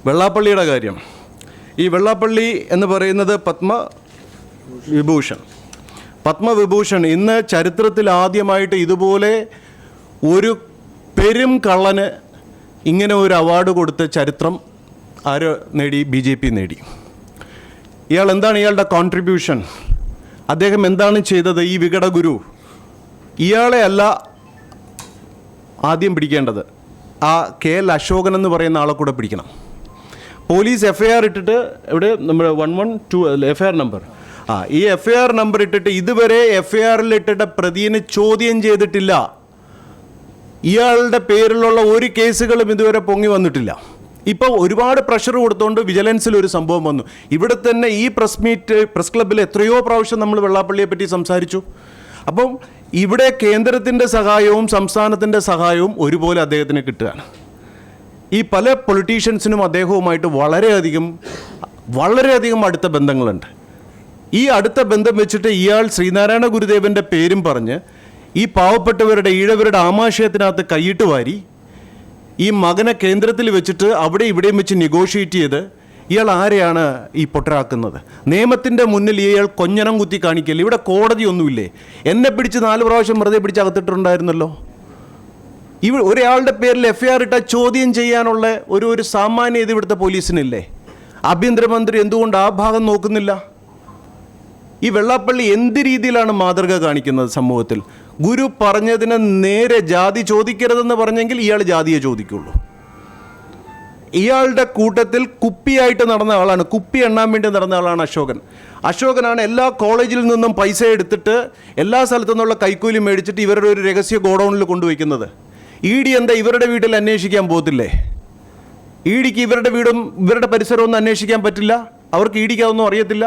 വെള്ളാപ്പള്ളിയുടെ കാര്യം. ഈ വെള്ളാപ്പള്ളി എന്ന് പറയുന്നത് പത്മവിഭൂഷൺ ഇന്ന് ചരിത്രത്തിൽ ആദ്യമായിട്ട് ഇതുപോലെ ഒരു പെരും കള്ളന് ഇങ്ങനെ ഒരു അവാർഡ് കൊടുത്ത ചരിത്രം ആര് നേടി? BJP നേടി. ഇയാൾ എന്താണ് ഇയാളുടെ കോൺട്രിബ്യൂഷൻ? അദ്ദേഹം എന്താണ് ചെയ്തത്? ഈ വികടഗുരു ഇയാളെ അല്ല ആദ്യം പിടിക്കേണ്ടത്, ആ KL അശോകൻ എന്ന് പറയുന്ന ആളെ കൂടെ പിടിക്കണം. പോലീസ് FIR ഇട്ടിട്ട് ഇവിടെ നമ്മൾ 112 FIR നമ്പർ ഈ FIR നമ്പർ ഇട്ടിട്ട് ഇതുവരെ FIRൽ ഇട്ടിട്ട പ്രതിയെ ചോദ്യം ചെയ്തിട്ടില്ല. ഇയാളുടെ പേരിലുള്ള ഒരു കേസുകളും ഇതുവരെ പൊങ്ങി വന്നിട്ടില്ല. ഇപ്പോൾ ഒരുപാട് പ്രഷർ കൊടുത്തുകൊണ്ട് വിജിലൻസിൽ ഒരു സംഭവം വന്നു. ഇവിടെ തന്നെ ഈ പ്രസ് ക്ലബ്ബിൽ എത്രയോ പ്രാവശ്യം നമ്മൾ വെള്ളാപ്പള്ളിയെ പറ്റി സംസാരിച്ചു. അപ്പം ഇവിടെ കേന്ദ്രത്തിൻ്റെ സഹായവും സംസ്ഥാനത്തിൻ്റെ സഹായവും ഒരുപോലെ അദ്ദേഹത്തിന് കിട്ടുകയാണ്. ഈ പല പൊളിറ്റീഷ്യൻസിനും അദ്ദേഹവുമായിട്ട് വളരെയധികം അടുത്ത ബന്ധങ്ങളുണ്ട്. ഈ അടുത്ത ബന്ധം വെച്ചിട്ട് ഇയാൾ ശ്രീനാരായണ ഗുരുദേവൻ്റെ പേരും പറഞ്ഞ് ഈ പാവപ്പെട്ടവരുടെ ഈഴവരുടെ ആമാശയത്തിനകത്ത് കൈയിട്ട് വാരി ഈ മകനെ കേന്ദ്രത്തിൽ വെച്ചിട്ട് അവിടെ ഇവിടെയും വെച്ച് നെഗോഷിയേറ്റ് ചെയ്ത് ഇയാൾ ആരെയാണ് ഈ പൊട്ടരാക്കുന്നത്? നിയമത്തിൻ്റെ മുന്നിൽ ഇയാൾ കൊഞ്ഞനം കുത്തി കാണിക്കില്ല. ഇവിടെ കോടതിയൊന്നുമില്ലേ? എന്നെ പിടിച്ച് 4 പ്രാവശ്യം വെറുതെ പിടിച്ച് അകത്തിട്ടുണ്ടായിരുന്നല്ലോ. ഒരാളുടെ പേരിൽ FIR ഇട്ടാൽ ചോദ്യം ചെയ്യാനുള്ള ഒരു സാമാന്യത ഇവിടുത്തെ പോലീസിനില്ലേ? ആഭ്യന്തരമന്ത്രി എന്തുകൊണ്ട് ആ ഭാഗം നോക്കുന്നില്ല? ഈ വെള്ളാപ്പള്ളി എന്ത് രീതിയിലാണ് മാതൃക കാണിക്കുന്നത് സമൂഹത്തിൽ? ഗുരു പറഞ്ഞതിന് നേരെ ജാതി ചോദിക്കരുതെന്ന് പറഞ്ഞെങ്കിൽ ഇയാൾ ജാതിയെ ചോദിക്കുള്ളൂ. ഇയാളുടെ കൂട്ടത്തിൽ കുപ്പിയായിട്ട് നടന്ന ആളാണ്, കുപ്പി എണ്ണാൻ വേണ്ടി നടന്ന ആളാണ് അശോകനാണ് എല്ലാ കോളേജിൽ നിന്നും പൈസ എടുത്തിട്ട് എല്ലാ സ്ഥലത്തു നിന്നുള്ള കൈക്കൂലി മേടിച്ചിട്ട് ഇവരുടെ ഒരു രഹസ്യ ഗോഡൗണിൽ കൊണ്ടുവയ്ക്കുന്നത്. ED എന്താ ഇവരുടെ വീട്ടിൽ അന്വേഷിക്കാൻ പോകത്തില്ലേ? EDക്ക് ഇവരുടെ വീടും ഇവരുടെ പരിസരവും ഒന്നും അന്വേഷിക്കാൻ പറ്റില്ല? അവർക്ക് EDക്ക് അതൊന്നും അറിയത്തില്ല?